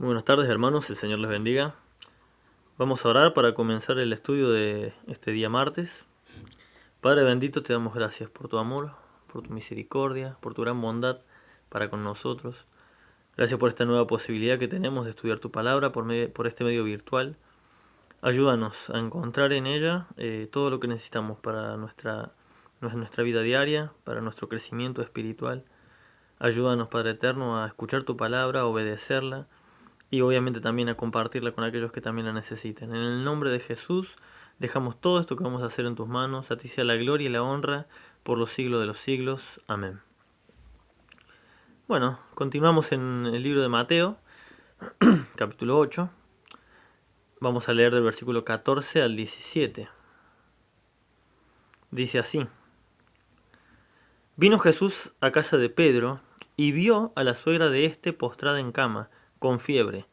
Muy buenas tardes, hermanos, el Señor les bendiga. Vamos a orar para comenzar el estudio de este día martes. Padre bendito, te damos gracias por tu amor, por tu misericordia, por tu gran bondad para con nosotros. Gracias por esta nueva posibilidad que tenemos de estudiar tu palabra por este medio virtual. Ayúdanos a encontrar en ella todo lo que necesitamos para nuestra vida diaria, para nuestro crecimiento espiritual. Ayúdanos, Padre eterno, a escuchar tu palabra, a obedecerla y obviamente también a compartirla con aquellos que también la necesiten. En el nombre de Jesús dejamos todo esto que vamos a hacer en tus manos. A ti sea la gloria y la honra por los siglos de los siglos. Amén. Bueno, continuamos en el libro de Mateo, capítulo 8. Vamos a leer del versículo 14 al 17. Dice así: Vino Jesús a casa de Pedro y vio a la suegra de éste postrada en cama, con fiebre,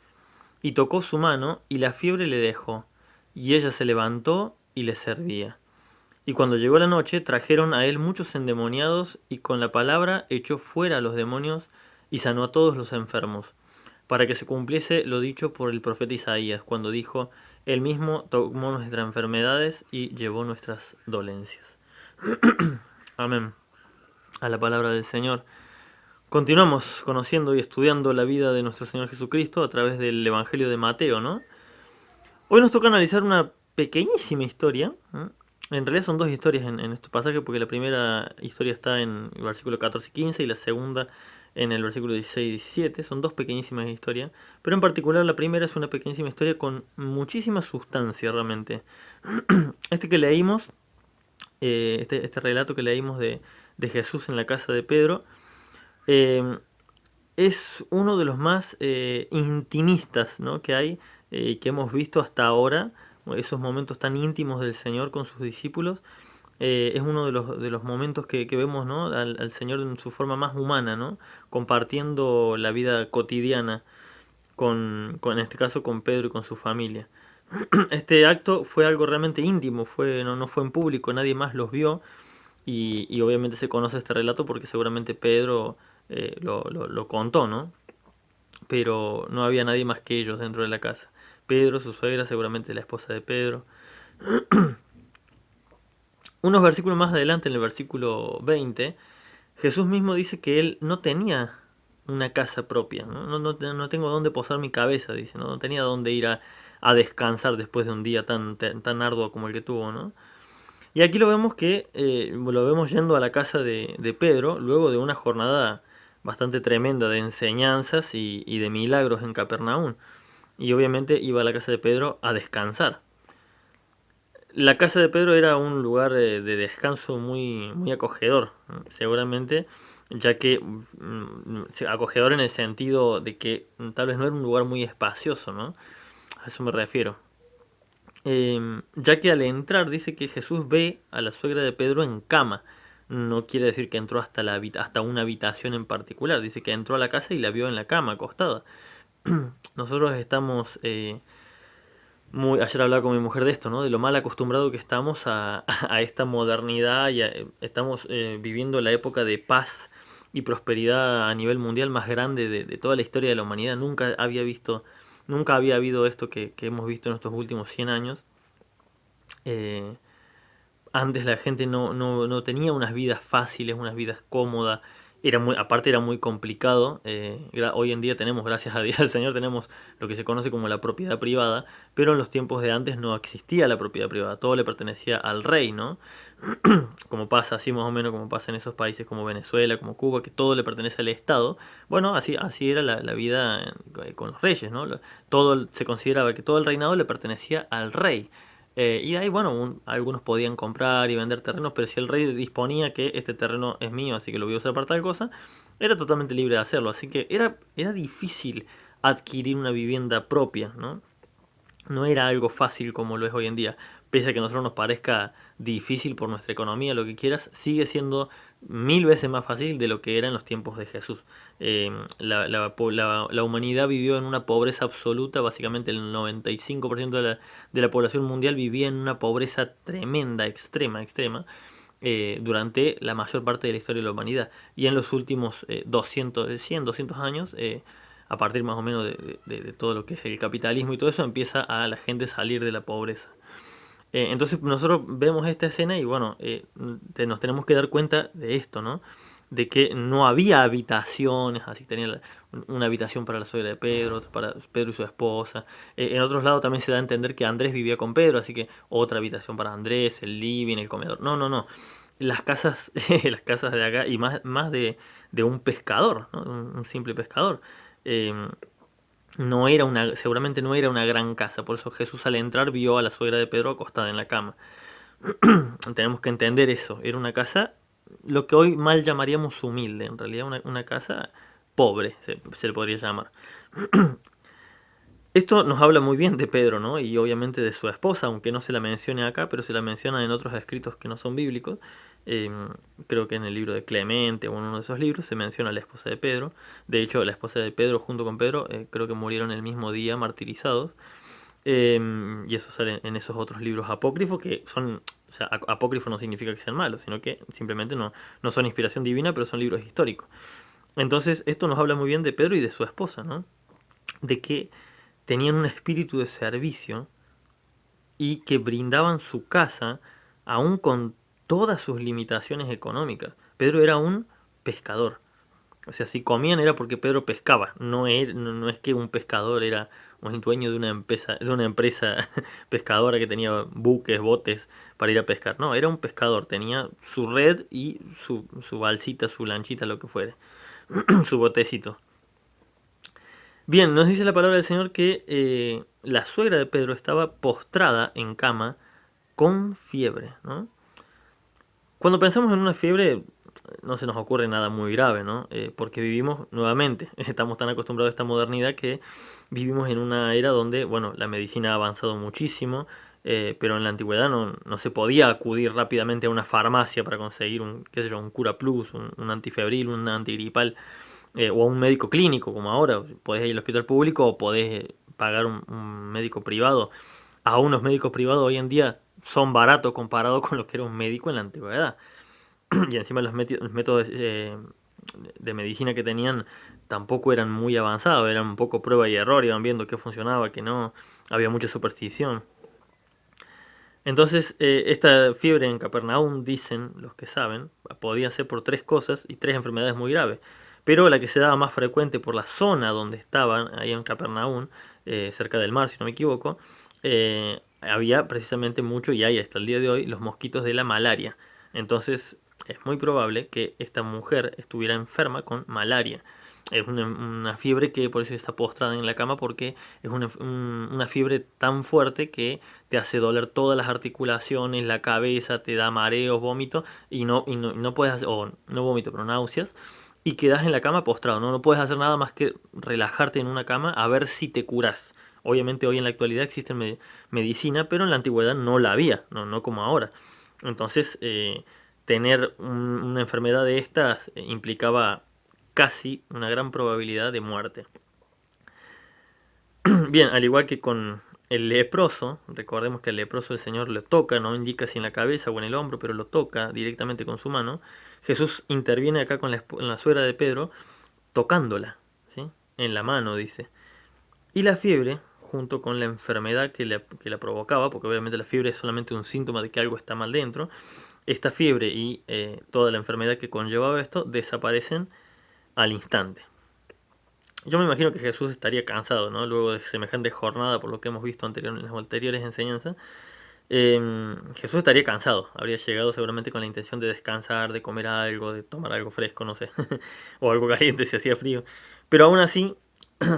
y tocó su mano, y la fiebre le dejó, y ella se levantó y le servía. Y cuando llegó la noche, trajeron a él muchos endemoniados, y con la palabra echó fuera a los demonios, y sanó a todos los enfermos, para que se cumpliese lo dicho por el profeta Isaías, cuando dijo: Él mismo tomó nuestras enfermedades y llevó nuestras dolencias. Amén. A la palabra del Señor. Continuamos conociendo y estudiando la vida de nuestro Señor Jesucristo a través del Evangelio de Mateo, ¿no? Hoy nos toca analizar una pequeñísima historia. En realidad son dos historias en este pasaje, porque la primera historia está en el versículo 14 y 15 y la segunda en el versículo 16 y 17. Son dos pequeñísimas historias, pero en particular la primera es una pequeñísima historia con muchísima sustancia realmente. Este que leímos, este relato que leímos de Jesús en la casa de Pedro, eh, es uno de los más intimistas, ¿no?, que hay, que hemos visto hasta ahora. Esos momentos tan íntimos del Señor con sus discípulos. Es uno de los momentos que vemos, ¿no?, al Señor en su forma más humana, ¿no?, compartiendo la vida cotidiana en este caso con Pedro y con su familia. Este acto fue algo realmente íntimo, no fue en público, nadie más los vio, y obviamente se conoce este relato porque seguramente Pedro lo contó, ¿no? Pero no había nadie más que ellos dentro de la casa. Pedro, su suegra, seguramente la esposa de Pedro. Unos versículos más adelante, en el versículo 20, Jesús mismo dice que él no tenía una casa propia, ¿no? No tengo dónde posar mi cabeza, dice, ¿no? No tenía dónde ir a descansar después de un día tan arduo como el que tuvo, ¿no? Y aquí lo vemos lo vemos yendo a la casa de Pedro, luego de una jornada bastante tremenda de enseñanzas y de milagros en Capernaum. Y obviamente iba a la casa de Pedro a descansar. La casa de Pedro era un lugar de descanso muy acogedor, seguramente, ya que acogedor en el sentido de que tal vez no era un lugar muy espacioso, ¿no? A eso me refiero. Ya que al entrar dice que Jesús ve a la suegra de Pedro en cama. No quiere decir que entró hasta una habitación en particular, dice que entró a la casa y la vio en la cama, acostada. Nosotros estamos ayer hablaba con mi mujer de esto, ¿no? De lo mal acostumbrado que estamos a esta modernidad, y estamos viviendo la época de paz y prosperidad a nivel mundial más grande de toda la historia de la humanidad. Nunca había habido esto que hemos visto en estos últimos 100 años. Eh, Antes la gente no tenía unas vidas fáciles, unas vidas cómodas. Aparte era muy complicado. Hoy en día tenemos, gracias a Dios al Señor, tenemos lo que se conoce como la propiedad privada, pero en los tiempos de antes no existía la propiedad privada, todo le pertenecía al rey, ¿no? Como pasa así más o menos, como pasa en esos países como Venezuela, como Cuba, que todo le pertenece al Estado. Bueno, así era la vida con los reyes, ¿no? Se consideraba que todo el reinado le pertenecía al rey. Y ahí, bueno, algunos podían comprar y vender terrenos, pero si el rey disponía que este terreno es mío, así que lo voy a usar para tal cosa, era totalmente libre de hacerlo. Así que era difícil adquirir una vivienda propia, ¿no? No era algo fácil como lo es hoy en día. Pese a que a nosotros nos parezca difícil por nuestra economía, lo que quieras, sigue siendo mil veces más fácil de lo que era en los tiempos de Jesús. La humanidad vivió en una pobreza absoluta, básicamente el 95% de la población mundial vivía en una pobreza tremenda, extrema, durante la mayor parte de la historia de la humanidad. Y en los últimos 200 años a partir más o menos de todo lo que es el capitalismo y todo eso, empieza a la gente salir de la pobreza. Entonces nosotros vemos esta escena y bueno, nos tenemos que dar cuenta de esto, ¿no? De que no había habitaciones, así que tenía una habitación para la suegra de Pedro, otra para Pedro y su esposa. En otros lados también se da a entender que Andrés vivía con Pedro, así que otra habitación para Andrés, el living, el comedor. No, no, no. Las casas, las casas de acá, y más de un pescador, ¿no? Un simple pescador. Eh, no era seguramente no era una gran casa, por eso Jesús al entrar vio a la suegra de Pedro acostada en la cama. Tenemos que entender eso, era una casa, lo que hoy mal llamaríamos humilde, en realidad una casa pobre, se le podría llamar. Esto nos habla muy bien de Pedro, ¿no? Y obviamente de su esposa, aunque no se la mencione acá, pero se la menciona en otros escritos que no son bíblicos. Eh, Creo que en el libro de Clemente o en uno de esos libros se menciona a la esposa de Pedro. De hecho, la esposa de Pedro junto con Pedro creo que murieron el mismo día martirizados. Y eso sale en esos otros libros apócrifos que son, o sea, apócrifo no significa que sean malos, sino que simplemente no son inspiración divina, pero son libros históricos. Entonces, esto nos habla muy bien de Pedro y de su esposa, ¿no? De que tenían un espíritu de servicio y que brindaban su casa aún con todas sus limitaciones económicas. Pedro era un pescador. O sea, si comían era porque Pedro pescaba. No es que un pescador era un dueño de una empresa pescadora que tenía buques, botes para ir a pescar. No, era un pescador. Tenía su red y su balsita, su lanchita, lo que fuere. Su botecito. Bien, nos dice la palabra del Señor que la suegra de Pedro estaba postrada en cama con fiebre, ¿no? Cuando pensamos en una fiebre, no se nos ocurre nada muy grave, ¿no? Porque vivimos nuevamente, estamos tan acostumbrados a esta modernidad que vivimos en una era donde, bueno, la medicina ha avanzado muchísimo, pero en la antigüedad no se podía acudir rápidamente a una farmacia para conseguir un, qué sé yo, un cura plus, un antifebril, un antigripal, o a un médico clínico, como ahora. Podés ir al hospital público o podés pagar un médico privado. A unos médicos privados hoy en día son baratos comparado con lo que era un médico en la antigüedad. Y encima los métodos de medicina que tenían tampoco eran muy avanzados, eran un poco prueba y error, iban viendo qué funcionaba, qué no, había mucha superstición. Entonces, esta fiebre en Capernaum, dicen los que saben, podía ser por tres cosas y tres enfermedades muy graves. Pero la que se daba más frecuente por la zona donde estaban, ahí en Capernaum, cerca del mar, si no me equivoco, había precisamente mucho, y hay hasta el día de hoy, los mosquitos de la malaria. Entonces, es muy probable que esta mujer estuviera enferma con malaria. Es una fiebre que por eso está postrada en la cama, porque es una fiebre tan fuerte que te hace doler todas las articulaciones, la cabeza, te da mareos, vómito, y no puedes hacer, o no vómito, pero náuseas, y quedas en la cama postrado, ¿no? No puedes hacer nada más que relajarte en una cama a ver si te curas. Obviamente hoy en la actualidad existe medicina, pero en la antigüedad no la había, no como ahora. Entonces, tener una enfermedad de estas implicaba casi una gran probabilidad de muerte. Bien, al igual que con el leproso, recordemos que el leproso el Señor le toca, no indica si en la cabeza o en el hombro, pero lo toca directamente con su mano. Jesús interviene acá con la suegra de Pedro, tocándola, ¿sí? En la mano, dice. Y la fiebre, junto con la enfermedad que la provocaba, porque obviamente la fiebre es solamente un síntoma de que algo está mal dentro, esta fiebre y toda la enfermedad que conllevaba esto desaparecen al instante. Yo me imagino que Jesús estaría cansado, ¿no? Luego de semejante jornada, por lo que hemos visto en las anteriores enseñanzas. Jesús estaría cansado. Habría llegado seguramente con la intención de descansar, de comer algo, de tomar algo fresco, no sé. O algo caliente si hacía frío. Pero aún así,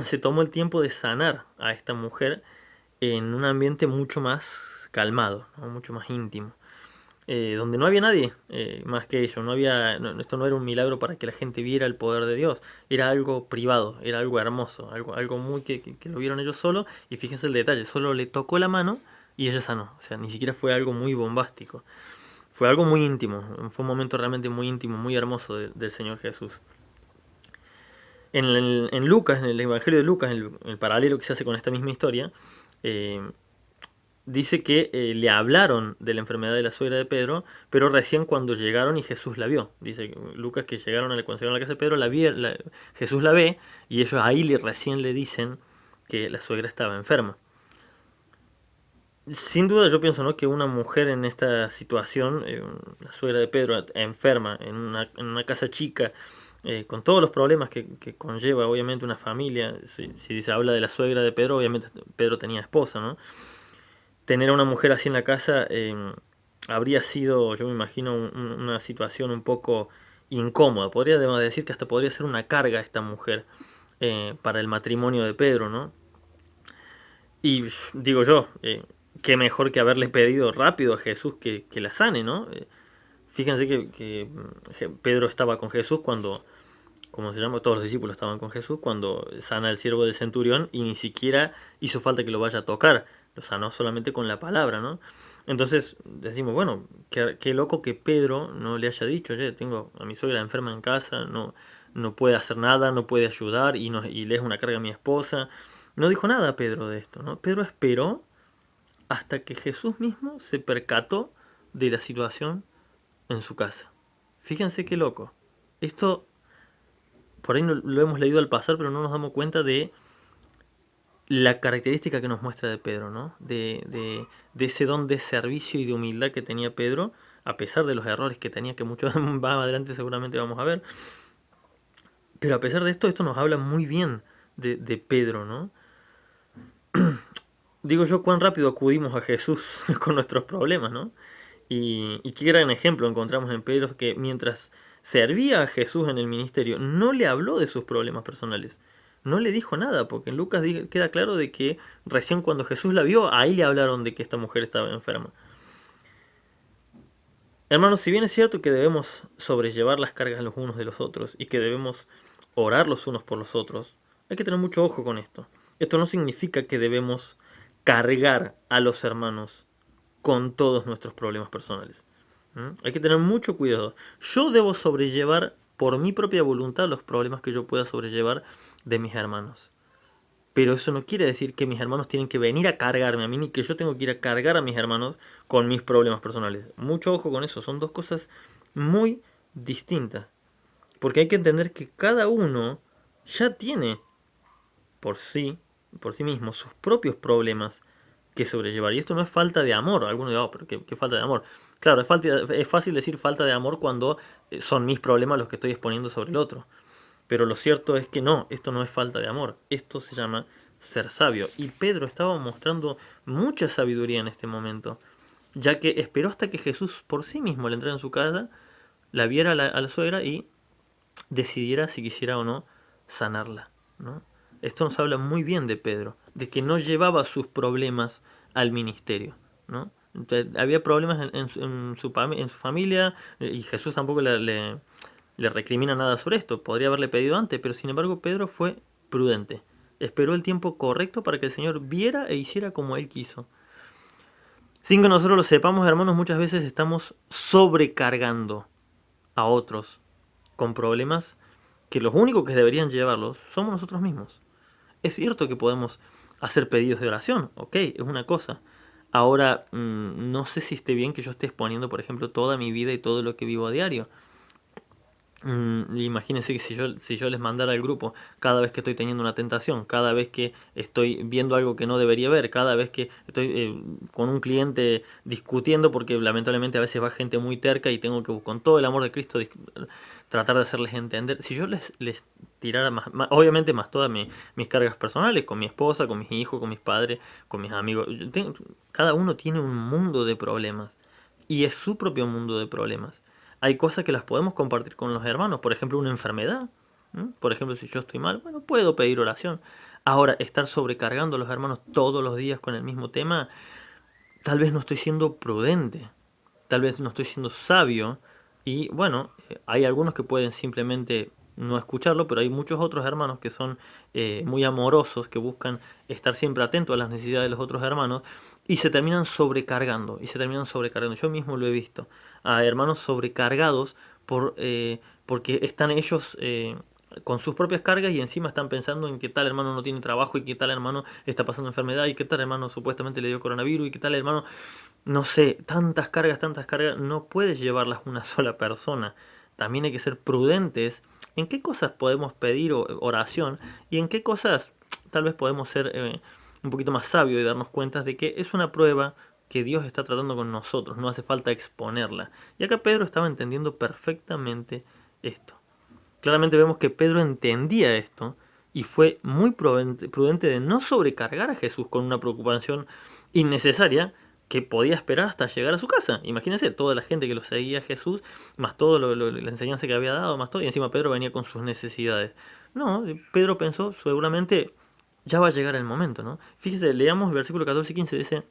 se tomó el tiempo de sanar a esta mujer en un ambiente mucho más calmado, ¿no? Mucho más íntimo, donde no había nadie más que ellos. Esto no era un milagro para que la gente viera el poder de Dios, era algo privado, era algo hermoso, algo muy que lo vieron ellos solo. Y fíjense el detalle, solo le tocó la mano y ella sanó. O sea, ni siquiera fue algo muy bombástico, fue algo muy íntimo, fue un momento realmente muy íntimo, muy hermoso del Señor Jesús. En Lucas, en el Evangelio de Lucas, en el paralelo que se hace con esta misma historia, eh, dice que le hablaron de la enfermedad de la suegra de Pedro, pero recién cuando llegaron y Jesús la vio. Dice Lucas que cuando llegaron a la casa de Pedro, Jesús la ve y ellos ahí recién le dicen que la suegra estaba enferma. Sin duda yo pienso, ¿no?, que una mujer en esta situación, la suegra de Pedro enferma en una casa chica, con todos los problemas que conlleva obviamente una familia, si se habla de la suegra de Pedro, obviamente Pedro tenía esposa, ¿no? Tener a una mujer así en la casa habría sido, yo me imagino, una situación un poco incómoda. Podría además decir que hasta podría ser una carga esta mujer para el matrimonio de Pedro, ¿no? Y digo yo, qué mejor que haberle pedido rápido a Jesús que la sane, ¿no? Fíjense que Pedro estaba con Jesús cuando, como se llama, todos los discípulos estaban con Jesús cuando sana al siervo del centurión y ni siquiera hizo falta que lo vaya a tocar, lo sanó solamente con la palabra, ¿no? Entonces decimos, bueno, qué loco que Pedro no le haya dicho, oye, tengo a mi suegra enferma en casa, no puede hacer nada, no puede ayudar y le es una carga a mi esposa. No dijo nada Pedro de esto, ¿no? Pedro esperó hasta que Jesús mismo se percató de la situación en su casa. Fíjense qué loco. Esto por ahí no, lo hemos leído al pasar, pero no nos damos cuenta de la característica que nos muestra de Pedro, ¿no? De ese don de servicio y de humildad que tenía Pedro, a pesar de los errores que tenía, que muchos más adelante seguramente vamos a ver. Pero a pesar de esto, esto nos habla muy bien de Pedro, ¿no? Digo yo, cuán rápido acudimos a Jesús con nuestros problemas, ¿no? Y qué gran ejemplo encontramos en Pedro, que mientras servía a Jesús en el ministerio, no le habló de sus problemas personales. No le dijo nada, porque en Lucas queda claro de que recién cuando Jesús la vio, ahí le hablaron de que esta mujer estaba enferma. Hermanos, si bien es cierto que debemos sobrellevar las cargas los unos de los otros y que debemos orar los unos por los otros, hay que tener mucho ojo con esto. Esto no significa que debemos cargar a los hermanos con todos nuestros problemas personales. Hay que tener mucho cuidado. Yo debo sobrellevar por mi propia voluntad los problemas que yo pueda sobrellevar de mis hermanos. Pero eso no quiere decir que mis hermanos tienen que venir a cargarme a mí, ni que yo tengo que ir a cargar a mis hermanos con mis problemas personales. Mucho ojo con eso, son dos cosas muy distintas. Porque hay que entender que cada uno ya tiene por sí, por sí mismo, sus propios problemas que sobrellevar. Y esto no es falta de amor. Algunos dirán, oh, pero qué falta de amor. Claro, es fácil decir falta de amor cuando son mis problemas los que estoy exponiendo sobre el otro. Pero lo cierto es que no, esto no es falta de amor. Esto se llama ser sabio. Y Pedro estaba mostrando mucha sabiduría en este momento, ya que esperó hasta que Jesús por sí mismo le entrara en su casa, la viera a la suegra y decidiera si quisiera o no sanarla, ¿no? Esto nos habla muy bien de Pedro, de que no llevaba sus problemas al ministerio, ¿no? Entonces, había problemas en su familia y Jesús tampoco le recrimina nada sobre esto. Podría haberle pedido antes, pero sin embargo Pedro fue prudente. Esperó el tiempo correcto para que el Señor viera e hiciera como Él quiso. Sin que nosotros lo sepamos, hermanos, muchas veces estamos sobrecargando a otros con problemas que los únicos que deberían llevarlos somos nosotros mismos. Es cierto que podemos hacer pedidos de oración, ok, es una cosa. Ahora, no sé si esté bien que yo esté exponiendo, por ejemplo, toda mi vida y todo lo que vivo a diario. Imagínense que si yo les mandara al grupo cada vez que estoy teniendo una tentación, cada vez que estoy viendo algo que no debería ver, cada vez que estoy con un cliente discutiendo, porque lamentablemente a veces va gente muy terca y tengo que con todo el amor de Cristo tratar de hacerles entender. Si yo les tirara obviamente más todas mis cargas personales, con mi esposa, con mis hijos, con mis padres, con mis amigos, cada uno tiene un mundo de problemas y es su propio mundo de problemas. Hay cosas que las podemos compartir con los hermanos, por ejemplo, una enfermedad. Por ejemplo, si yo estoy mal, bueno, puedo pedir oración. Ahora, estar sobrecargando a los hermanos todos los días con el mismo tema, tal vez no estoy siendo prudente, tal vez no estoy siendo sabio. Y bueno, hay algunos que pueden simplemente no escucharlo, pero hay muchos otros hermanos que son muy amorosos, que buscan estar siempre atentos a las necesidades de los otros hermanos y se terminan sobrecargando, y se terminan sobrecargando. Yo mismo lo he visto, a hermanos sobrecargados porque están ellos con sus propias cargas y encima están pensando en que tal hermano no tiene trabajo y que tal hermano está pasando enfermedad y que tal hermano supuestamente le dio coronavirus y que tal hermano, no sé, tantas cargas, no puedes llevarlas una sola persona. También hay que ser prudentes en qué cosas podemos pedir oración y en qué cosas tal vez podemos ser un poquito más sabios y darnos cuenta de que es una prueba que Dios está tratando con nosotros, no hace falta exponerla. Y acá Pedro estaba entendiendo perfectamente esto. Claramente vemos que Pedro entendía esto y fue muy prudente de no sobrecargar a Jesús con una preocupación innecesaria que podía esperar hasta llegar a su casa. Imagínense toda la gente que lo seguía a Jesús, más todo la enseñanza que había dado, más todo, y encima Pedro venía con sus necesidades. No, Pedro pensó, seguramente ya va a llegar el momento, ¿no? Fíjese, leamos el versículo 14 y 15, dice,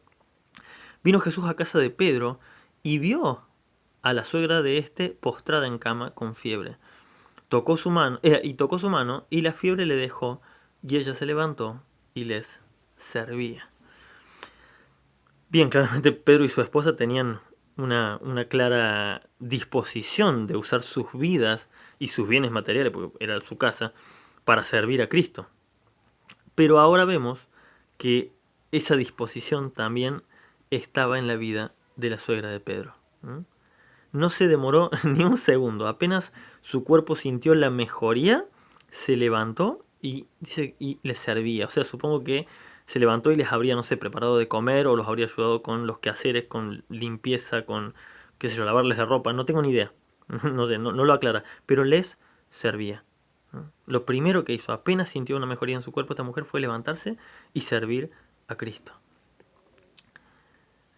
vino Jesús a casa de Pedro y vio a la suegra de éste postrada en cama con fiebre. Tocó su mano y la fiebre le dejó y ella se levantó y les servía. Bien, claramente Pedro y su esposa tenían una clara disposición de usar sus vidas y sus bienes materiales, porque era su casa, para servir a Cristo. Pero ahora vemos que esa disposición también estaba en la vida de la suegra de Pedro. ¿Mm? No se demoró ni un segundo, apenas su cuerpo sintió la mejoría, se levantó y dice y les servía. O sea, supongo que se levantó y les habría, no sé, preparado de comer o los habría ayudado con los quehaceres, con limpieza, con, qué sé yo, lavarles la ropa, no tengo ni idea. No sé, no lo aclara, pero les servía. Lo primero que hizo, apenas sintió una mejoría en su cuerpo, esta mujer fue levantarse y servir a Cristo.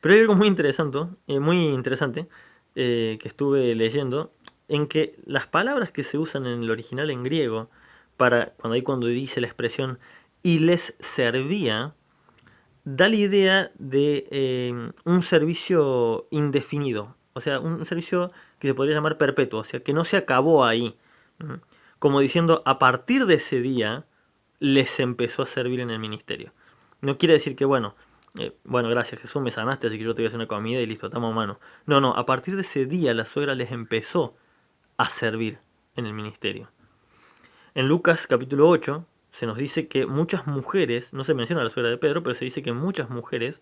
Pero hay algo muy interesante que estuve leyendo, en que las palabras que se usan en el original en griego, para cuando dice la expresión y les servía, da la idea de un servicio indefinido, o sea, un servicio que se podría llamar perpetuo, o sea, que no se acabó ahí. Como diciendo, a partir de ese día les empezó a servir en el ministerio. No quiere decir que, bueno, gracias Jesús, me sanaste, así que yo te voy a hacer una comida y listo, estamos a mano. No, no, a partir de ese día la suegra les empezó a servir en el ministerio. En Lucas capítulo 8 se nos dice que muchas mujeres, no se menciona la suegra de Pedro, pero se dice que muchas mujeres,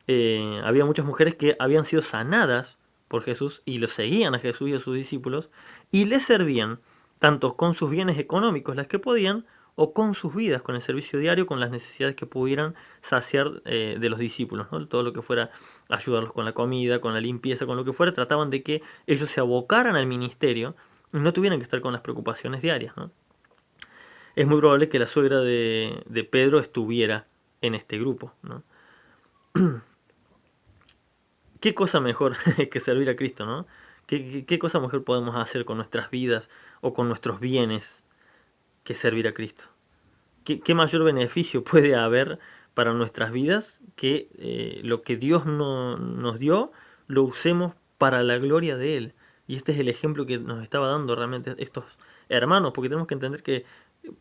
había muchas mujeres que habían sido sanadas por Jesús y lo seguían a Jesús y a sus discípulos y les servían tanto con sus bienes económicos, las que podían, o con sus vidas, con el servicio diario, con las necesidades que pudieran saciar de los discípulos, ¿no? Todo lo que fuera ayudarlos con la comida, con la limpieza, con lo que fuera, trataban de que ellos se abocaran al ministerio y no tuvieran que estar con las preocupaciones diarias, ¿no? Es muy probable que la suegra de Pedro estuviera en este grupo, ¿no? ¿Qué cosa mejor que servir a Cristo, ¿no? ¿Qué cosa mejor podemos hacer con nuestras vidas o con nuestros bienes que servir a Cristo? ¿Qué mayor beneficio puede haber para nuestras vidas que lo que Dios nos dio lo usemos para la gloria de Él? Y este es el ejemplo que nos estaba dando realmente estos hermanos, porque tenemos que entender que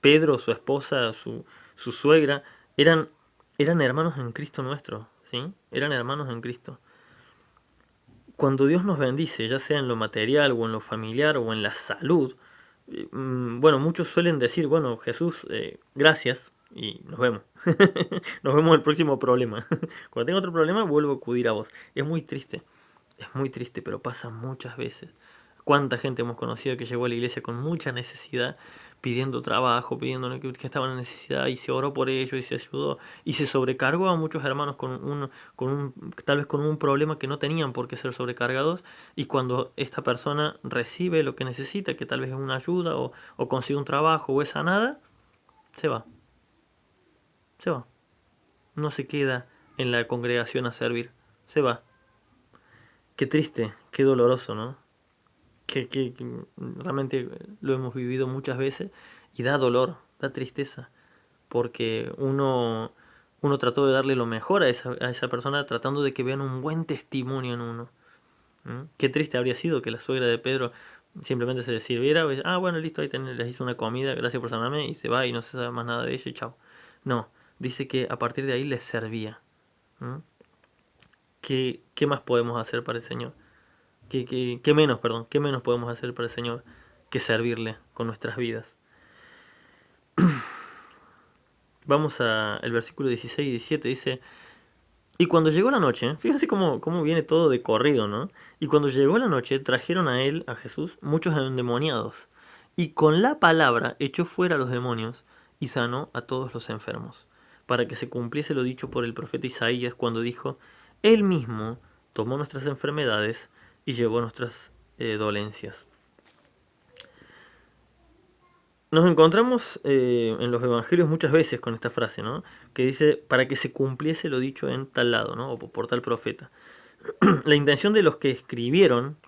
Pedro, su esposa, su suegra, eran, eran hermanos en Cristo nuestro, ¿sí? Eran hermanos en Cristo. Cuando Dios nos bendice, ya sea en lo material o en lo familiar o en la salud, bueno, muchos suelen decir, bueno, Jesús, gracias y nos vemos. Nos vemos en el próximo problema. Cuando tenga otro problema, vuelvo a acudir a vos. Es muy triste, pero pasa muchas veces. ¿Cuánta gente hemos conocido que llegó a la iglesia con mucha necesidad, pidiendo trabajo, pidiendo que estaban en necesidad y se oró por ellos y se ayudó y se sobrecargó a muchos hermanos tal vez con un problema que no tenían por qué ser sobrecargados y cuando esta persona recibe lo que necesita, que tal vez es una ayuda o consigue un trabajo o es sanada, se va, se va. No se queda en la congregación a servir, se va. Qué triste, qué doloroso, ¿no? Que realmente lo hemos vivido muchas veces y da dolor, da tristeza, porque uno trató de darle lo mejor a esa persona tratando de que vean un buen testimonio en uno. Qué triste habría sido que la suegra de Pedro simplemente se le sirviera, bueno, listo, les hizo una comida, gracias por sanarme, y se va y no se sabe más nada de ella y chao. No, dice que a partir de ahí les servía. ¿Mm? ¿Qué más podemos hacer para el Señor? ¿Qué menos, perdón? ¿Qué menos podemos hacer para el Señor que servirle con nuestras vidas? Vamos al versículo 16 y 17, dice, y cuando llegó la noche, fíjense cómo viene todo de corrido, ¿no? Y cuando llegó la noche, trajeron a él, a Jesús, muchos endemoniados, y con la palabra echó fuera a los demonios y sanó a todos los enfermos, para que se cumpliese lo dicho por el profeta Isaías cuando dijo, él mismo tomó nuestras enfermedades y llevó nuestras dolencias. Nos encontramos en los evangelios muchas veces con esta frase, ¿no? Que dice, para que se cumpliese lo dicho en tal lado, ¿no? O por tal profeta. La intención de los que escribieron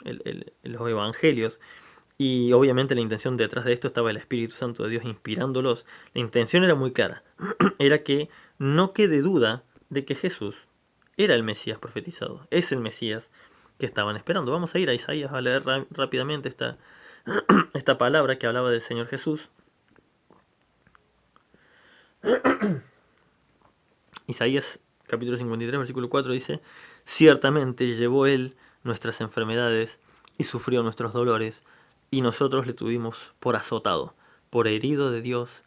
los evangelios, y obviamente la intención detrás de esto estaba el Espíritu Santo de Dios inspirándolos, la intención era muy clara. Era que no quede duda de que Jesús era el Mesías profetizado, es el Mesías que estaban esperando. Vamos a ir a Isaías a leer rápidamente esta palabra que hablaba del Señor Jesús. Isaías capítulo 53, versículo 4 dice, ciertamente llevó él nuestras enfermedades y sufrió nuestros dolores, y nosotros le tuvimos por azotado, por herido de Dios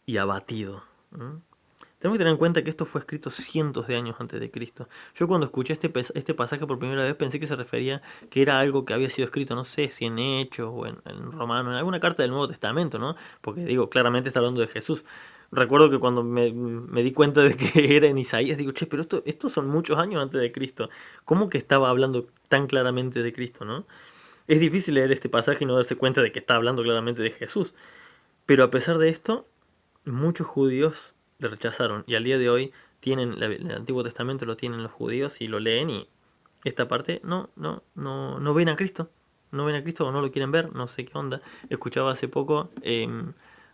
y abatido. ¿Mm? Tenemos que tener en cuenta que esto fue escrito cientos de años antes de Cristo. Yo cuando escuché este pasaje por primera vez pensé que se refería que era algo que había sido escrito, no sé si en Hechos o en Romano, en alguna carta del Nuevo Testamento, ¿no? Porque digo, claramente está hablando de Jesús. Recuerdo que cuando me di cuenta de que era en Isaías, digo, che, pero estos son muchos años antes de Cristo. ¿Cómo que estaba hablando tan claramente de Cristo, no? Es difícil leer este pasaje y no darse cuenta de que está hablando claramente de Jesús. Pero a pesar de esto, muchos judíos le rechazaron y al día de hoy tienen el Antiguo Testamento lo tienen los judíos y lo leen y esta parte no ven a Cristo, no ven a Cristo o no lo quieren ver, no sé qué onda. Escuchaba hace poco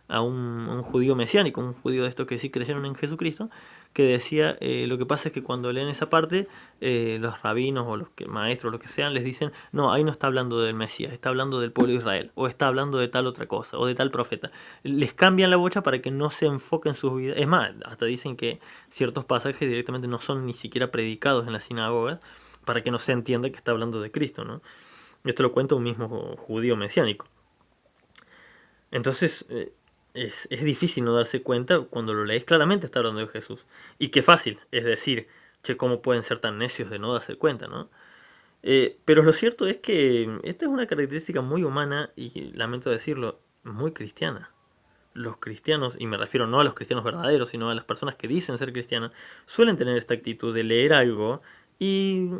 a un judío mesiánico, un judío de estos que sí creyeron en Jesucristo, que decía lo que pasa es que cuando leen esa parte los rabinos o los maestros, los que sean, les dicen no, ahí no está hablando del Mesías, está hablando del pueblo de Israel o está hablando de tal otra cosa o de tal profeta. Les cambian la bocha para que no se enfoquen sus vidas. Es más, hasta dicen que ciertos pasajes directamente no son ni siquiera predicados en las sinagogas para que no se entienda que está hablando de Cristo, ¿no? Esto lo cuenta un mismo judío mesiánico. Entonces, es difícil no darse cuenta cuando lo lees claramente está hablando de Jesús. Y qué fácil, es decir, che, ¿cómo pueden ser tan necios de no darse cuenta, no? Pero lo cierto es que esta es una característica muy humana y, lamento decirlo, muy cristiana. Los cristianos, y me refiero no a los cristianos verdaderos, sino a las personas que dicen ser cristianas, suelen tener esta actitud de leer algo y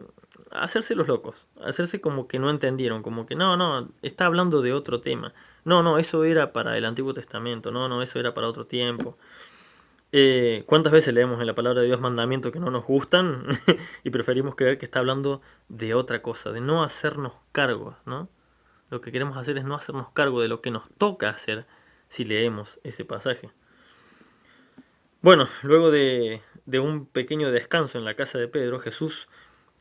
hacerse los locos, hacerse como que no entendieron, como que no, está hablando de otro tema. No, eso era para el Antiguo Testamento, no, eso era para otro tiempo. ¿Cuántas veces leemos en la palabra de Dios mandamientos que no nos gustan y preferimos creer que está hablando de otra cosa, de no hacernos cargo, ¿no? Lo que queremos hacer es no hacernos cargo de lo que nos toca hacer si leemos ese pasaje. Bueno, luego de un pequeño descanso en la casa de Pedro, Jesús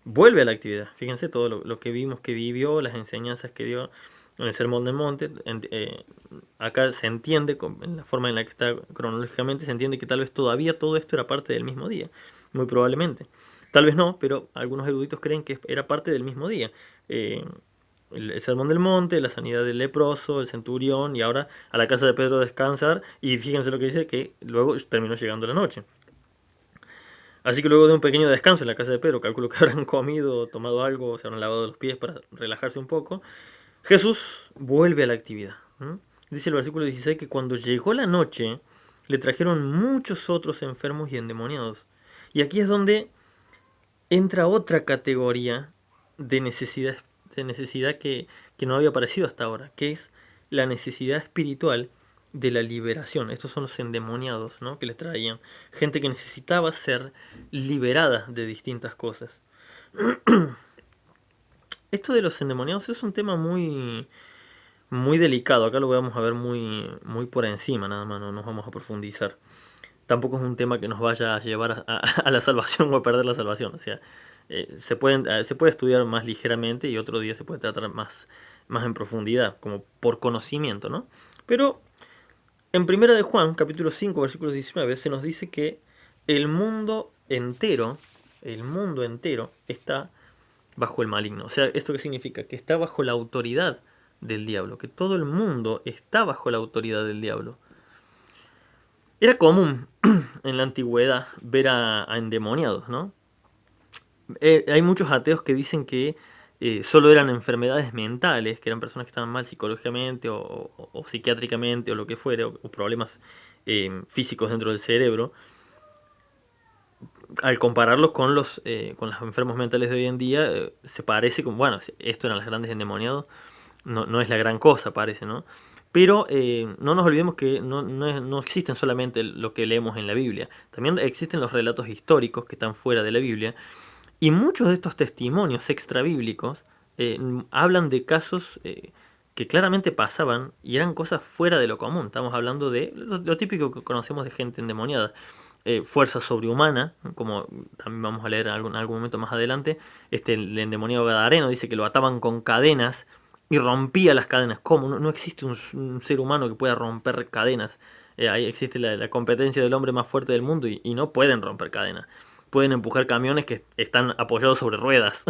vuelve a la actividad. Fíjense todo lo que vimos que vivió, las enseñanzas que dio en el Sermón del Monte. Acá se entiende, en la forma en la que está cronológicamente, se entiende que tal vez todavía todo esto era parte del mismo día, muy probablemente. Tal vez no, pero algunos eruditos creen que era parte del mismo día. Eh, el Sermón del Monte, la sanidad del leproso, el centurión y ahora a la casa de Pedro a descansar y fíjense lo que dice que luego terminó llegando la noche. Así que luego de un pequeño descanso en la casa de Pedro, calculo que habrán comido, tomado algo, se habrán lavado los pies para relajarse un poco, Jesús vuelve a la actividad. ¿Mm? Dice el versículo 16 que cuando llegó la noche le trajeron muchos otros enfermos y endemoniados. Y aquí es donde entra otra categoría de necesidad que no había aparecido hasta ahora, que es la necesidad espiritual de la liberación. Estos son los endemoniados, ¿no? Que les traían. Gente que necesitaba ser liberada de distintas cosas. Esto de los endemoniados es un tema muy delicado. Acá lo vamos a ver muy por encima, nada más, no nos vamos a profundizar. Tampoco es un tema que nos vaya a llevar a la salvación o a perder la salvación. O sea, se puede estudiar más ligeramente y otro día se puede tratar más en profundidad, como por conocimiento, ¿no? Pero en Primera de Juan, capítulo 5, versículo 19, se nos dice que el mundo entero, el mundo entero está bajo el maligno. O sea, ¿esto qué significa? Que está bajo la autoridad del diablo, que todo el mundo está bajo la autoridad del diablo. Era común en la antigüedad ver a endemoniados, ¿no? Hay muchos ateos que dicen que solo eran enfermedades mentales, que eran personas que estaban mal psicológicamente o psiquiátricamente o lo que fuera, o problemas físicos dentro del cerebro, al compararlos con los enfermos mentales de hoy en día, se parece como, bueno, esto eran los grandes endemoniados, no es la gran cosa, parece, ¿no? Pero no nos olvidemos que no existen solamente lo que leemos en la Biblia, también existen los relatos históricos que están fuera de la Biblia, y muchos de estos testimonios extrabíblicos hablan de casos que claramente pasaban y eran cosas fuera de lo común. Estamos hablando de lo típico que conocemos de gente endemoniada. Fuerza sobrehumana, como también vamos a leer en algún momento más adelante. El endemoniado Gadareno dice que lo ataban con cadenas y rompía las cadenas. ¿Cómo? No existe un ser humano que pueda romper cadenas. Ahí existe la competencia del hombre más fuerte del mundo y no pueden romper cadenas. Pueden empujar camiones que están apoyados sobre ruedas,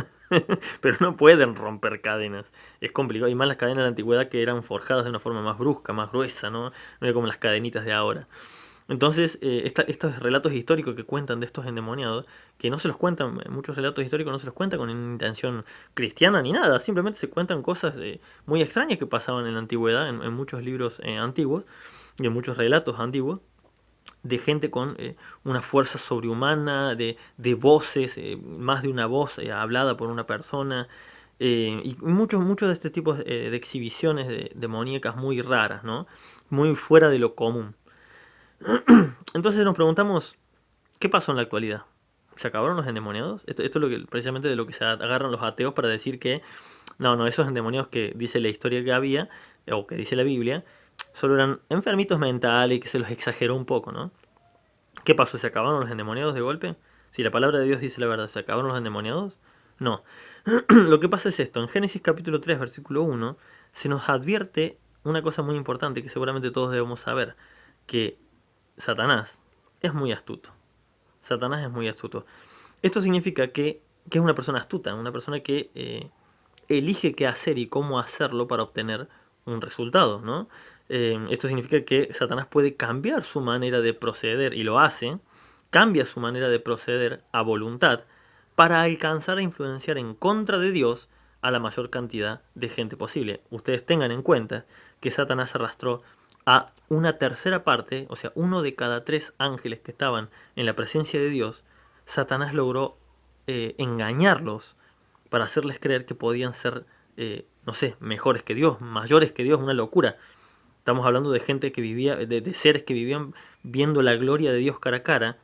pero no pueden romper cadenas. Es complicado. Y más las cadenas de la antigüedad que eran forjadas de una forma más brusca, más gruesa, ¿no? No era como las cadenitas de ahora. Entonces, estos relatos históricos que cuentan de estos endemoniados, que no se los cuentan, muchos relatos históricos no se los cuentan con intención cristiana ni nada, simplemente se cuentan cosas muy extrañas que pasaban en la antigüedad, en muchos libros antiguos y en muchos relatos antiguos, de gente con una fuerza sobrehumana, de voces, más de una voz hablada por una persona, y muchos de este tipo de exhibiciones demoníacas muy raras, ¿no? Muy fuera de lo común. Entonces nos preguntamos, ¿qué pasó en la actualidad? ¿Se acabaron los endemoniados? Esto es lo que, precisamente de lo que se agarran los ateos para decir que no, esos endemoniados que dice la historia que había, o que dice la Biblia, solo eran enfermitos mentales y que se los exageró un poco, ¿no? ¿Qué pasó? ¿Se acabaron los endemoniados de golpe? Si la palabra de Dios dice la verdad, ¿se acabaron los endemoniados? No. Lo que pasa es esto, en Génesis capítulo 3, versículo 1, se nos advierte una cosa muy importante que seguramente todos debemos saber, que Satanás es muy astuto. Satanás es muy astuto. Esto significa que es una persona astuta, una persona que elige qué hacer y cómo hacerlo para obtener un resultado, ¿no? Esto significa que Satanás puede cambiar su manera de proceder, y lo hace, cambia su manera de proceder a voluntad para alcanzar a influenciar en contra de Dios a la mayor cantidad de gente posible. Ustedes tengan en cuenta que Satanás arrastró a una tercera parte, o sea, uno de cada tres ángeles que estaban en la presencia de Dios, Satanás logró engañarlos para hacerles creer que podían ser, no sé, mejores que Dios, mayores que Dios, una locura. Estamos hablando de gente que vivía, de seres que vivían viendo la gloria de Dios cara a cara,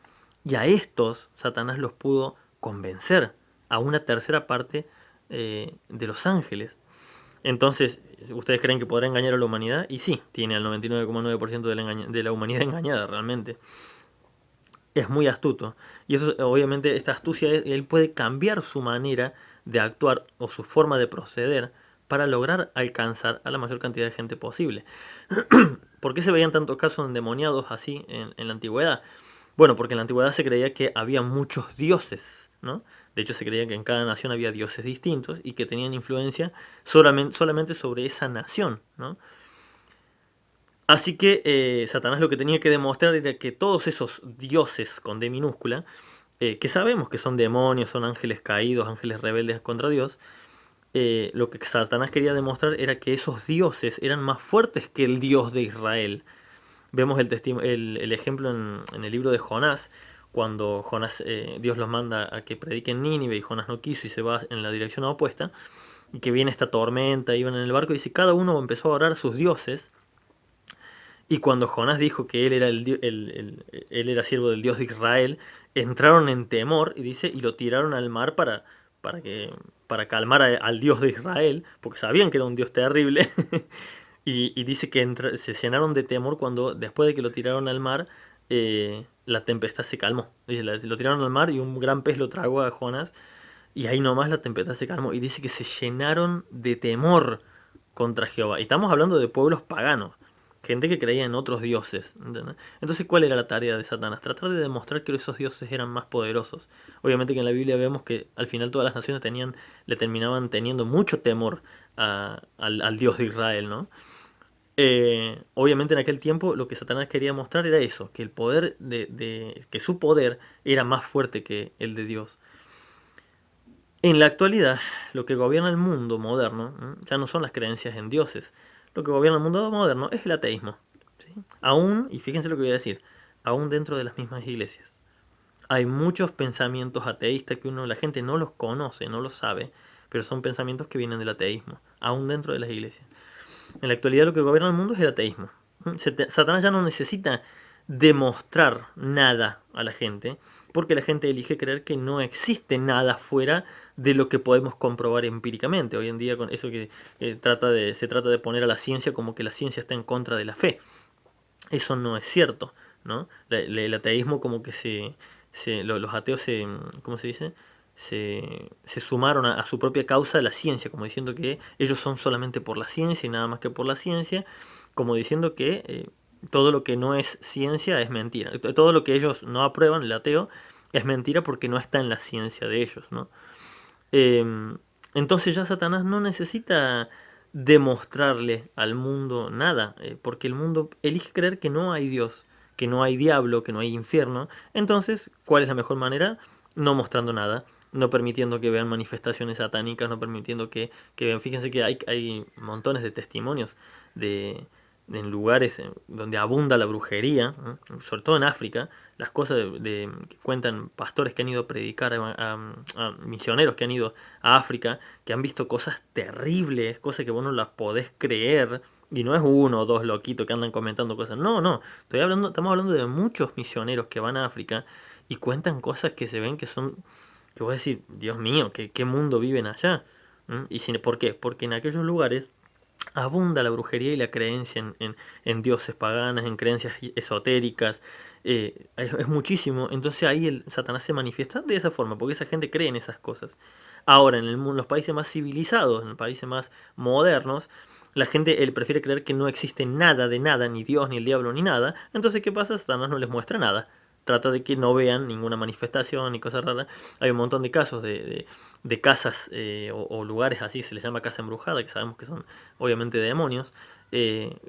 y a estos Satanás los pudo convencer, a una tercera parte de los ángeles. Entonces, ¿ustedes creen que podrá engañar a la humanidad? Y sí, tiene al 99,9% de la humanidad engañada realmente. Es muy astuto. Y eso, obviamente, esta astucia, él puede cambiar su manera de actuar o su forma de proceder para lograr alcanzar a la mayor cantidad de gente posible. ¿Por qué se veían tantos casos endemoniados así en la antigüedad? Bueno, porque en la antigüedad se creía que había muchos dioses, ¿no? De hecho, se creía que en cada nación había dioses distintos y que tenían influencia solamente sobre esa nación, ¿no? Así que Satanás lo que tenía que demostrar era que todos esos dioses con D minúscula, que sabemos que son demonios, son ángeles caídos, ángeles rebeldes contra Dios, lo que Satanás quería demostrar era que esos dioses eran más fuertes que el Dios de Israel. Vemos el ejemplo en el libro de Jonás, cuando Jonás, Dios los manda a que prediquen Nínive y Jonás no quiso y se va en la dirección opuesta, y que viene esta tormenta, iban en el barco y dice, cada uno empezó a orar a sus dioses, y cuando Jonás dijo que él era, él era siervo del Dios de Israel, entraron en temor y dice, y lo tiraron al mar para, que, para calmar al Dios de Israel, porque sabían que era un Dios terrible. Y dice que se llenaron de temor cuando, después de que lo tiraron al mar, la tempestad se calmó. Dice, lo tiraron al mar y un gran pez lo tragó a Jonás, y ahí nomás la tempestad se calmó. Y dice que se llenaron de temor contra Jehová. Y estamos hablando de pueblos paganos, gente que creía en otros dioses. ¿Entendés? Entonces, ¿cuál era la tarea de Satanás? Tratar de demostrar que esos dioses eran más poderosos. Obviamente que en la Biblia vemos que al final todas las naciones le terminaban teniendo mucho temor al Dios de Israel, ¿no? Obviamente en aquel tiempo lo que Satanás quería mostrar era eso, que el poder que su poder era más fuerte que el de Dios. En la actualidad, lo que gobierna el mundo moderno ya no son las creencias en dioses. Lo que gobierna el mundo moderno es el ateísmo. ¿Sí? Aún, y fíjense lo que voy a decir, aún dentro de las mismas iglesias. Hay muchos pensamientos ateístas que la gente no los conoce, no los sabe, pero son pensamientos que vienen del ateísmo, aún dentro de las iglesias. En la actualidad lo que gobierna el mundo es el ateísmo. Satanás ya no necesita demostrar nada a la gente, porque la gente elige creer que no existe nada fuera de lo que podemos comprobar empíricamente. Hoy en día con eso que se trata de poner a la ciencia como que la ciencia está en contra de la fe. Eso no es cierto, ¿no? El ateísmo como que los ateos ¿cómo se dice? Se sumaron a su propia causa de la ciencia, como diciendo que ellos son solamente por la ciencia y nada más que por la ciencia, como diciendo que todo lo que no es ciencia es mentira. Todo lo que ellos no aprueban, el ateo, es mentira porque no está en la ciencia de ellos, ¿no? Eh, entonces ya Satanás no necesita demostrarle al mundo nada, porque el mundo elige creer que no hay Dios, que no hay diablo, que no hay infierno. Entonces, ¿cuál es la mejor manera? No mostrando nada, no permitiendo que vean manifestaciones satánicas, no permitiendo que vean. Fíjense que hay montones de testimonios de, en lugares donde abunda la brujería, ¿no? Sobre todo en África, las cosas que cuentan pastores que han ido a predicar, a misioneros que han ido a África, que han visto cosas terribles, cosas que vos no las podés creer, y no es uno o dos loquitos que andan comentando cosas, no, no, estamos hablando de muchos misioneros que van a África y cuentan cosas que se ven que son, que vos decís, Dios mío, ¿qué mundo viven allá? Y ¿por qué? Porque en aquellos lugares abunda la brujería y la creencia en dioses paganas, en creencias esotéricas, es muchísimo. Entonces ahí el Satanás se manifiesta de esa forma, porque esa gente cree en esas cosas. Ahora, en los países más civilizados, en los países más modernos, la gente él prefiere creer que no existe nada de nada, ni Dios, ni el diablo, ni nada. Entonces, ¿qué pasa? Satanás no les muestra nada. Trata de que no vean ninguna manifestación ni cosas raras. Hay un montón de casos de casas o lugares así, se les llama casa embrujada, que sabemos que son obviamente de demonios,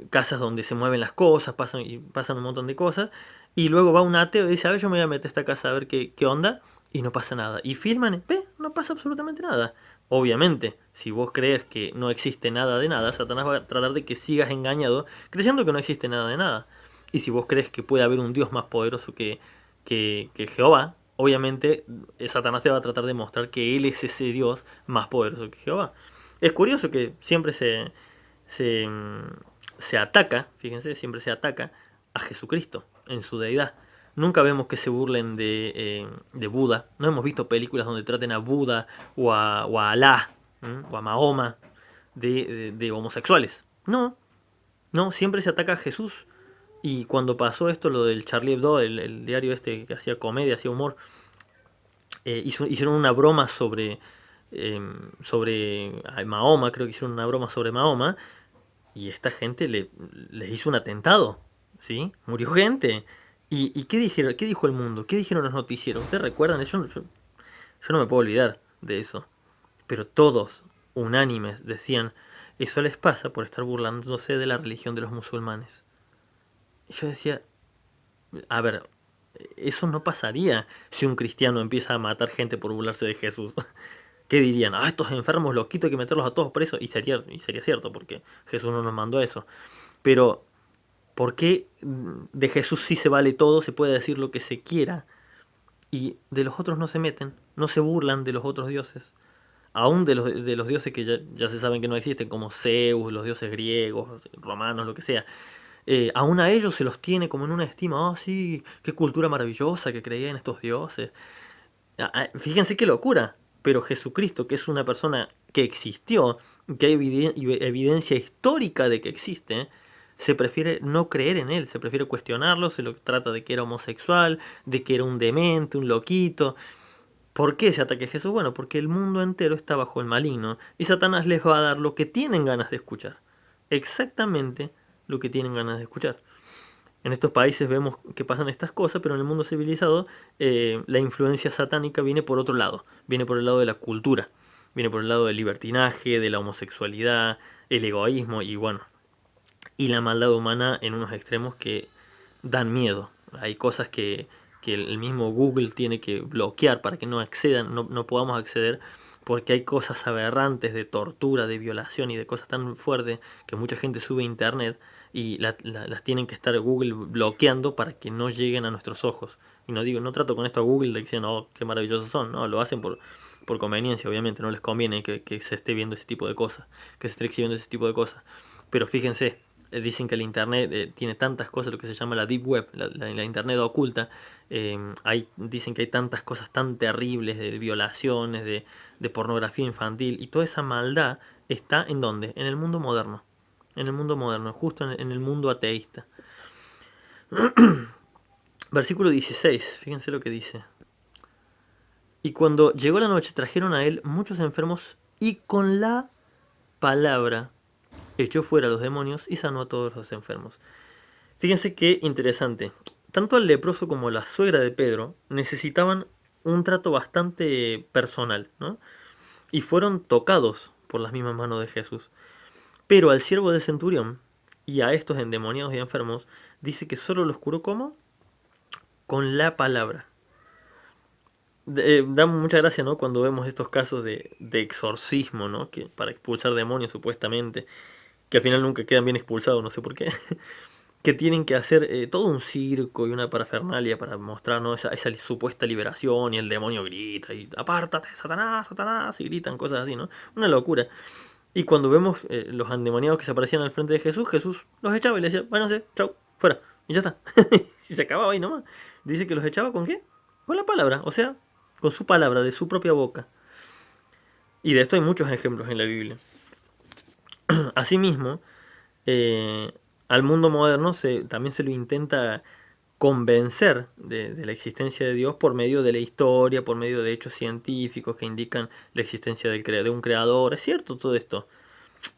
casas donde se mueven las cosas, pasan un montón de cosas, y luego va un ateo y dice, a ver, yo me voy a meter a esta casa a ver qué onda, y no pasa nada. Y firman, ve, no pasa absolutamente nada. Obviamente, si vos crees que no existe nada de nada, Satanás va a tratar de que sigas engañado, creyendo que no existe nada de nada. Y si vos crees que puede haber un Dios más poderoso que Jehová, obviamente Satanás te va a tratar de mostrar que Él es ese Dios más poderoso que Jehová. Es curioso que siempre se, se ataca, fíjense, siempre se ataca a Jesucristo en su deidad. Nunca vemos que se burlen de Buda. No hemos visto películas donde traten a Buda o a Alá o a Mahoma de homosexuales. No, no, siempre se ataca a Jesús. Y cuando pasó esto, lo del Charlie Hebdo, el diario este que hacía comedia, hacía humor, hicieron una broma sobre Mahoma, creo que hicieron una broma sobre Mahoma, y esta gente les hizo un atentado, ¿sí? Murió gente. ¿Y qué dijeron? ¿Qué dijo el mundo? ¿Qué dijeron los noticieros? ¿Ustedes recuerdan? Yo no me puedo olvidar de eso. Pero todos, unánimes, decían, eso les pasa por estar burlándose de la religión de los musulmanes. Y yo decía, a ver, eso no pasaría si un cristiano empieza a matar gente por burlarse de Jesús. ¿Qué dirían? Ah, estos enfermos loquitos hay que meterlos a todos presos. Y sería cierto, porque Jesús no nos mandó eso. Pero ¿por qué de Jesús sí se vale todo, se puede decir lo que se quiera, y de los otros no se meten, no se burlan de los otros dioses? Aún de los dioses que ya se saben que no existen, como Zeus, los dioses griegos, romanos, lo que sea. Aún a ellos se los tiene como en una estima. Oh, sí, qué cultura maravillosa que creía en estos dioses. Fíjense qué locura. Pero Jesucristo, que es una persona que existió, que hay evidencia histórica de que existe, se prefiere no creer en él, se prefiere cuestionarlo, se lo trata de que era homosexual, de que era un demente, un loquito. ¿Por qué ese ataque a Jesús? Bueno, porque el mundo entero está bajo el maligno y Satanás les va a dar lo que tienen ganas de escuchar. Exactamente lo que tienen ganas de escuchar. En estos países vemos que pasan estas cosas, pero en el mundo civilizado la influencia satánica viene por otro lado, viene por el lado de la cultura, viene por el lado del libertinaje, de la homosexualidad, el egoísmo y bueno, y la maldad humana en unos extremos que dan miedo. Hay cosas que el mismo Google tiene que bloquear para que no accedan, no podamos acceder, porque hay cosas aberrantes de tortura, de violación y de cosas tan fuertes que mucha gente sube a internet y las tienen que estar Google bloqueando para que no lleguen a nuestros ojos. Y no digo, no trato con esto a Google de que dicen, oh, qué maravillosos son, no, lo hacen por conveniencia, obviamente, no les conviene que se esté viendo ese tipo de cosas, que se esté exhibiendo ese tipo de cosas. Pero fíjense, dicen que el Internet tiene tantas cosas, lo que se llama la Deep Web, la Internet oculta. Dicen que hay tantas cosas tan terribles de violaciones, de pornografía infantil, y toda esa maldad está ¿en dónde? En el mundo moderno. En el mundo moderno, justo en el mundo ateísta. Versículo 16, fíjense lo que dice. Y cuando llegó la noche trajeron a él muchos enfermos y con la palabra echó fuera a los demonios y sanó a todos los enfermos. Fíjense qué interesante. Tanto el leproso como la suegra de Pedro necesitaban un trato bastante personal, ¿no? Y fueron tocados por las mismas manos de Jesús. Pero al siervo del centurión y a estos endemoniados y enfermos dice que solo los curó ¿cómo? Con la palabra. Da mucha gracia, ¿no? Cuando vemos estos casos de exorcismo, ¿no? Que para expulsar demonios supuestamente, que al final nunca quedan bien expulsados, no sé por qué. Que tienen que hacer todo un circo y una parafernalia para mostrar, ¿no? esa supuesta liberación y el demonio grita y apártate, Satanás, Satanás, y gritan cosas así, ¿no? Una locura. Y cuando vemos los endemoniados que se aparecían al frente de Jesús, Jesús los echaba y le decía, váyanse, chau, fuera, y ya está. Si se acababa ahí nomás. Dice que los echaba ¿con qué? Con la palabra, o sea, con su palabra, de su propia boca. Y de esto hay muchos ejemplos en la Biblia. Asimismo, eh, al mundo moderno también se lo intenta convencer de la existencia de Dios por medio de la historia, por medio de hechos científicos que indican la existencia de un creador. Es cierto todo esto,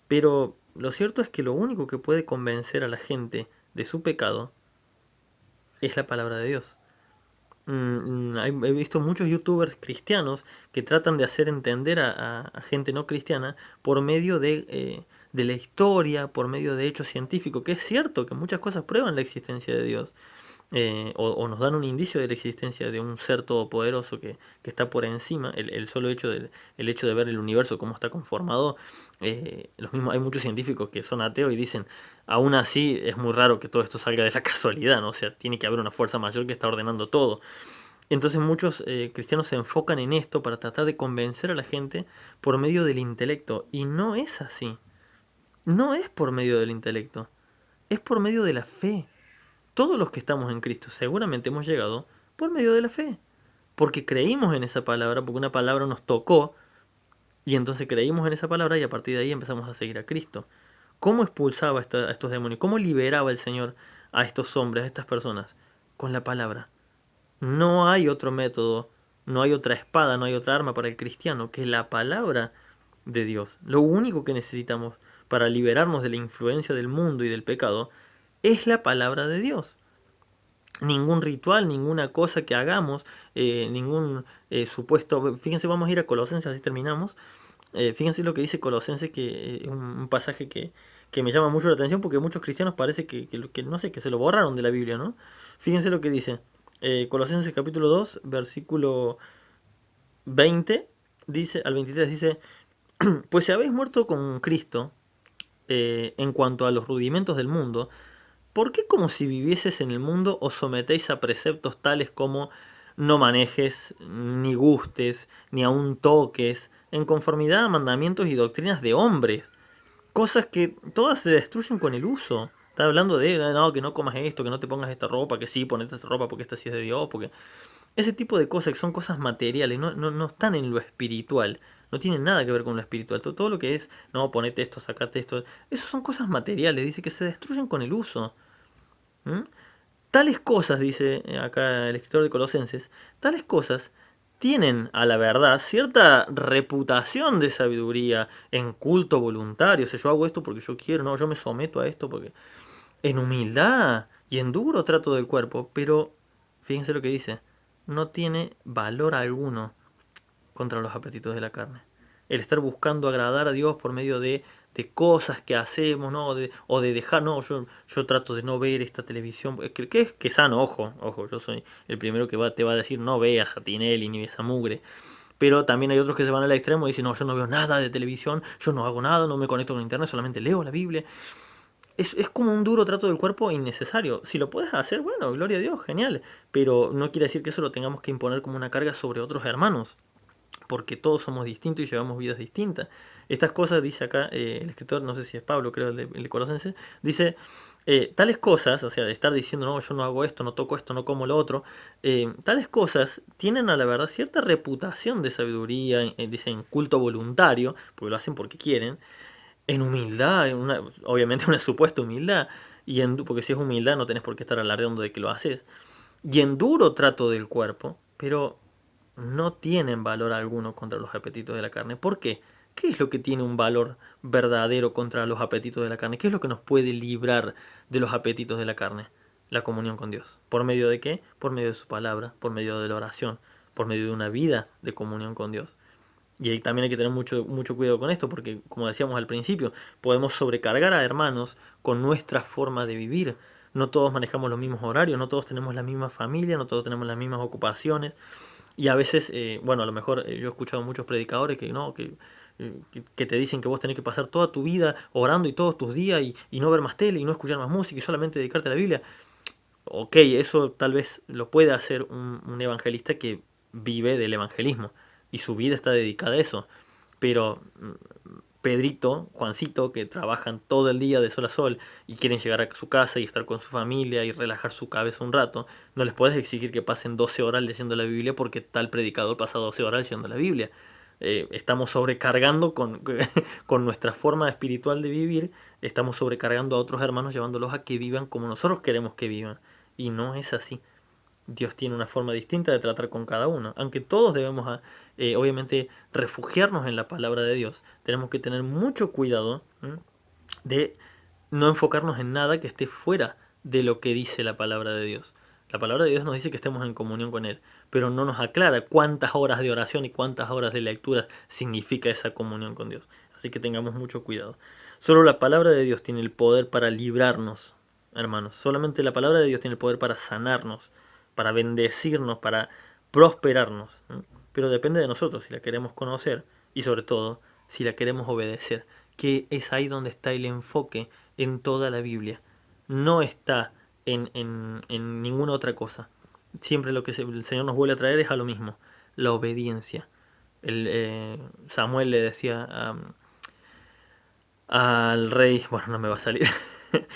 pero lo cierto es que lo único que puede convencer a la gente de su pecado es la palabra de Dios. He visto muchos youtubers cristianos que tratan de hacer entender a gente no cristiana por medio de la historia, por medio de hechos científicos, que es cierto que muchas cosas prueban la existencia de Dios, o nos dan un indicio de la existencia de un ser todopoderoso que está por encima, el solo hecho el hecho de ver el universo, cómo está conformado. Hay muchos científicos que son ateos y dicen, aún así es muy raro que todo esto salga de la casualidad, ¿no? O sea, tiene que haber una fuerza mayor que está ordenando todo. Entonces muchos cristianos se enfocan en esto para tratar de convencer a la gente por medio del intelecto, y no es así. No es por medio del intelecto, es por medio de la fe. Todos los que estamos en Cristo seguramente hemos llegado por medio de la fe, porque creímos en esa palabra, porque una palabra nos tocó, y entonces creímos en esa palabra y a partir de ahí empezamos a seguir a Cristo. ¿Cómo expulsaba a estos demonios? ¿Cómo liberaba el Señor a estos hombres, a estas personas? Con la palabra. No hay otro método, no hay otra espada, no hay otra arma para el cristiano que la palabra de Dios. Lo único que necesitamos para liberarnos de la influencia del mundo y del pecado es la palabra de Dios. Ningún ritual, ninguna cosa que hagamos, ningún supuesto... Fíjense, vamos a ir a Colosenses, así terminamos. Fíjense lo que dice Colosenses, que es un pasaje que me llama mucho la atención porque muchos cristianos parece que no sé, que se lo borraron de la Biblia, ¿no? Fíjense lo que dice. Colosenses capítulo 2 versículo 20 dice, al 23 dice, pues si habéis muerto con Cristo en cuanto a los rudimentos del mundo, ¿por qué como si vivieses en el mundo os sometéis a preceptos tales como no manejes, ni gustes, ni aun toques, en conformidad a mandamientos y doctrinas de hombres? Cosas que todas se destruyen con el uso. Está hablando de, no, que no comas esto, que no te pongas esta ropa, que sí, ponete esta ropa porque esta sí es de Dios, porque... Ese tipo de cosas que son cosas materiales, no están en lo espiritual, no tienen nada que ver con lo espiritual. Todo lo que es, no, ponete esto, sacate esto, eso son cosas materiales, dice que se destruyen con el uso. ¿Mm? Tales cosas, dice acá el escritor de Colosenses, tales cosas tienen a la verdad cierta reputación de sabiduría en culto voluntario. O sea, yo hago esto porque yo quiero, no, yo me someto a esto porque en humildad y en duro trato del cuerpo, pero fíjense lo que dice, no tiene valor alguno contra los apetitos de la carne. El estar buscando agradar a Dios por medio de cosas que hacemos, ¿no? O de dejar, no, yo trato de no ver esta televisión, que es sano, ojo, yo soy el primero que te va a decir no veas a Tinelli ni esa mugre. Pero también hay otros que se van al extremo y dicen, no, yo no veo nada de televisión, yo no hago nada, no me conecto con internet, solamente leo la Biblia. Es como un duro trato del cuerpo innecesario. Si lo puedes hacer, bueno, gloria a Dios, genial. Pero no quiere decir que eso lo tengamos que imponer como una carga sobre otros hermanos, porque todos somos distintos y llevamos vidas distintas. Estas cosas, dice acá el escritor, no sé si es Pablo, creo, el de Colosenses, dice, tales cosas, o sea, de estar diciendo, no, yo no hago esto, no toco esto, no como lo otro, tales cosas tienen a la verdad cierta reputación de sabiduría, dicen culto voluntario, porque lo hacen porque quieren, en humildad, obviamente una supuesta humildad, porque si es humildad no tenés por qué estar alardeando de que lo haces, y en duro trato del cuerpo, pero no tienen valor alguno contra los apetitos de la carne. ¿Por qué? ¿Qué es lo que tiene un valor verdadero contra los apetitos de la carne? ¿Qué es lo que nos puede librar de los apetitos de la carne? La comunión con Dios. ¿Por medio de qué? Por medio de su palabra, por medio de la oración, por medio de una vida de comunión con Dios. Y ahí también hay que tener mucho cuidado con esto, porque como decíamos al principio, podemos sobrecargar a hermanos con nuestra forma de vivir. No todos manejamos los mismos horarios, no todos tenemos la misma familia, no todos tenemos las mismas ocupaciones. Y a veces, bueno, a lo mejor yo he escuchado muchos predicadores que no, que te dicen que vos tenés que pasar toda tu vida orando y todos tus días y no ver más tele y no escuchar más música y solamente dedicarte a la Biblia. Ok, eso tal vez lo puede hacer un evangelista que vive del evangelismo y su vida está dedicada a eso. Pero Pedrito, Juancito, que trabajan todo el día de sol a sol y quieren llegar a su casa y estar con su familia y relajar su cabeza un rato, no les puedes exigir que pasen 12 horas leyendo la Biblia porque tal predicador pasa 12 horas leyendo la Biblia. Estamos sobrecargando con nuestra forma espiritual de vivir, estamos sobrecargando a otros hermanos llevándolos a que vivan como nosotros queremos que vivan. Y no es así. Dios tiene una forma distinta de tratar con cada uno. Aunque todos debemos, obviamente, refugiarnos en la palabra de Dios, tenemos que tener mucho cuidado de no enfocarnos en nada que esté fuera de lo que dice la palabra de Dios. La palabra de Dios nos dice que estemos en comunión con Él, pero no nos aclara cuántas horas de oración y cuántas horas de lectura significa esa comunión con Dios. Así que tengamos mucho cuidado. Solo la palabra de Dios tiene el poder para librarnos, hermanos. Solamente la palabra de Dios tiene el poder para sanarnos, para bendecirnos, para prosperarnos. Pero depende de nosotros si la queremos conocer y sobre todo si la queremos obedecer, que es ahí donde está el enfoque en toda la Biblia. No está en ninguna otra cosa. Siempre lo que el Señor nos vuelve a traer es a lo mismo, la obediencia. Samuel le decía al rey, bueno, no me va a salir,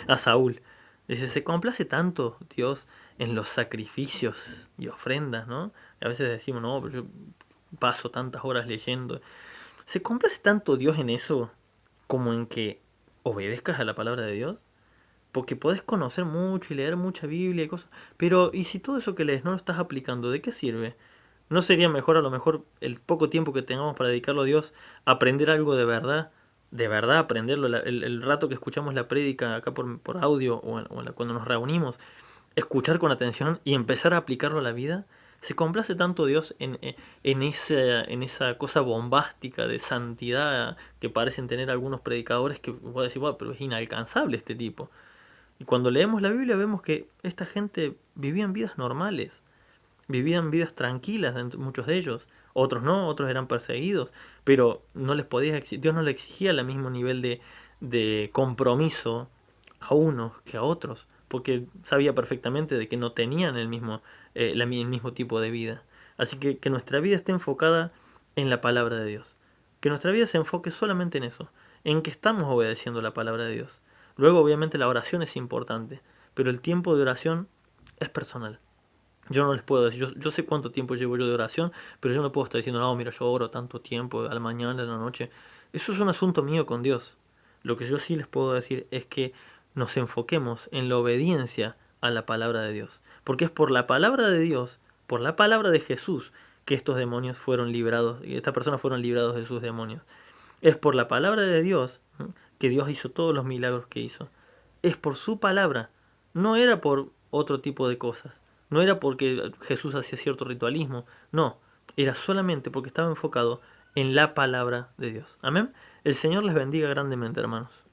a Saúl, dice, se complace tanto Dios en los sacrificios y ofrendas, ¿no? Y a veces decimos, no, pero yo paso tantas horas leyendo. ¿Se complace tanto Dios en eso como en que obedezcas a la palabra de Dios? Porque podés conocer mucho y leer mucha Biblia y cosas, pero ¿y si todo eso que lees no lo estás aplicando, de qué sirve? ¿No sería mejor a lo mejor el poco tiempo que tengamos para dedicarlo a Dios, aprender algo de verdad aprenderlo, el rato que escuchamos la prédica acá por audio cuando nos reunimos, escuchar con atención y empezar a aplicarlo a la vida? ¿Se complace tanto Dios en esa cosa bombástica de santidad que parecen tener algunos predicadores que vos decís, bueno, pero es inalcanzable este tipo? Y cuando leemos la Biblia vemos que esta gente vivían vidas normales, vivían vidas tranquilas, muchos de ellos. Otros no, otros eran perseguidos, pero no les Dios no le exigía el mismo nivel de compromiso a unos que a otros, porque sabía perfectamente de que no tenían el mismo tipo de vida. Así que nuestra vida esté enfocada en la palabra de Dios. Que nuestra vida se enfoque solamente en eso, en que estamos obedeciendo la palabra de Dios. Luego, obviamente, la oración es importante, pero el tiempo de oración es personal. Yo no les puedo decir, yo sé cuánto tiempo llevo yo de oración, pero yo no puedo estar diciendo, no, mira, yo oro tanto tiempo, a la mañana, a la noche. Eso es un asunto mío con Dios. Lo que yo sí les puedo decir es que nos enfoquemos en la obediencia a la palabra de Dios. Porque es por la palabra de Dios, por la palabra de Jesús, que estos demonios fueron librados, y estas personas fueron librados de sus demonios. Es por la palabra de Dios que Dios hizo todos los milagros que hizo. Es por su palabra. No era por otro tipo de cosas. No era porque Jesús hacía cierto ritualismo. No. Era solamente porque estaba enfocado en la palabra de Dios. Amén. El Señor les bendiga grandemente, hermanos.